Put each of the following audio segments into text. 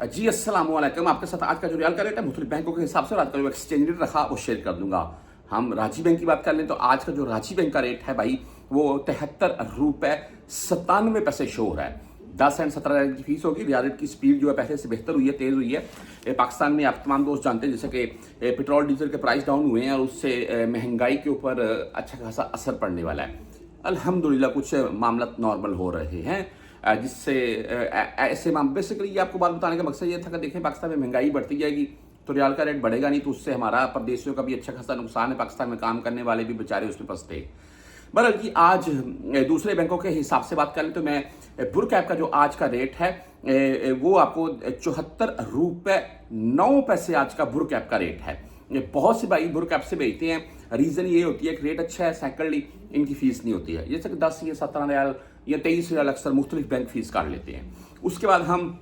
जी अस्सलाम वालेकुम। आपके साथ आज का जो रियाल का रेट है मुख्तलिफ बैंकों के हिसाब से और आज का जो एक्सचेंज रेट रखा वो शेयर कर दूंगा। हम रांची बैंक की बात कर लें तो आज का जो रांची बैंक का रेट है भाई वो 73 रुपये 97 पैसे शो हो रहा है। 10 एंड 17 की फीस होगी। रियाल रेट की स्पीड जो है पहले से बेहतर हुई है, तेज़ हुई है। पाकिस्तान में आप तमाम दोस्त जानते हैं जैसे कि पेट्रोल डीजल के प्राइस डाउन हुए हैं और उससे महंगाई के ऊपर अच्छा खासा असर पड़ने वाला है। अल्हम्दुलिल्लाह कुछ मामला नॉर्मल हो रहे हैं जिससे ऐसे बेसिकली ये आपको बात बताने का मकसद ये था कि देखें पाकिस्तान में महंगाई बढ़ती जाएगी तो रियाल का रेट बढ़ेगा नहीं, तो उससे हमारा परदेशियों का भी अच्छा खासा नुकसान है। पाकिस्तान में काम करने वाले भी बेचारे उसमें फंसते। बल्कि आज दूसरे बैंकों के हिसाब से बात करें तो मैं बुर कैप का जो आज का रेट है वो आपको 74 रुपये 9 पैसे आज का बुर कैप का रेट है। बहुत से भाई बुर कैप से बेचते हैं, रीज़न ये होती है कि रेट अच्छा है, सेकंडली इनकी फीस नहीं होती है। जैसे कि 10 या 17 रियाल या 23 रियाल अक्सर मुख्तलिफ बैंक फीस काट लेते हैं। उसके बाद हम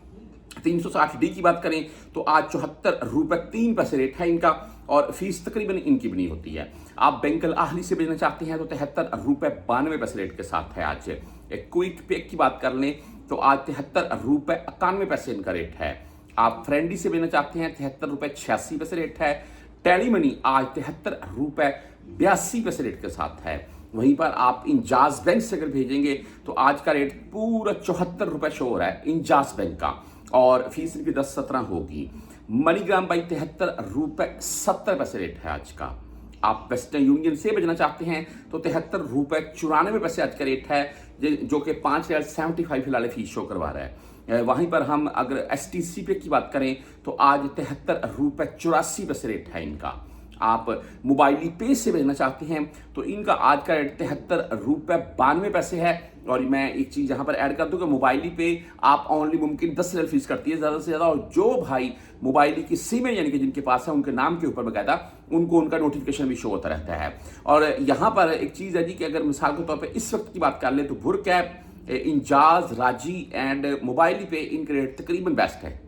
360D की बात करें तो आज 74 रुपये 3 पैसे रेट है इनका और फीस तकरीबन इनकी भी नहीं होती है। आप बैंक अल आहली से भेजना चाहते हैं तो 73 रुपये 92 पैसे रेट के साथ है। आज एक क्विक पे की बात कर लें तो आज 73 रुपये 91 पैसे इनका रेट है। आप फ्रेंडी से भेजना चाहते हैं 73 रुपये 86 पैसे रेट है। टेली मनी आज 73 रुपये 82 पैसे रेट के साथ है। वहीं पर आप इंजाज बैंक से अगर भेजेंगे तो आज का रेट पूरा 74 रुपये शो हो रहा है इंजाज बैंक का और फीस इनकी 10-17 होगी। मनीग्राम बाई 73 रुपये 70 पैसे रेट है आज का। आप वेस्टर्न यूनियन से भेजना चाहते हैं तो 73 रुपये 94 पैसे आज का रेट है जो कि 5.75 फिलहाल फीस शो करवा रहा है। वहीं पर हम अगर STC पे की बात करें तो आज 73 रुपये 84 पैसे रेट है इनका। आप मोबाइली पे से भेजना चाहते हैं तो इनका आज का रेट 73 रुपये 92 पैसे है। और मैं एक चीज़ यहाँ पर ऐड कर दूँ कि मोबाइली पे आप ओनली मुमकिन 10 रियाल फीस करती है ज़्यादा से ज़्यादा, और जो भाई मोबाइली की सिम है यानी कि जिनके पास है उनके नाम के ऊपर बकायदा उनको उनका नोटिफिकेशन भी शो होता रहता है। और यहाँ पर एक चीज़ है जी कि अगर मिसाल के तौर पर इस वक्त की बात कर ले तो बुर कैप, इंजाज, राजी एंड मोबाइली पे इनके रेट तकरीबन बेस्ट है।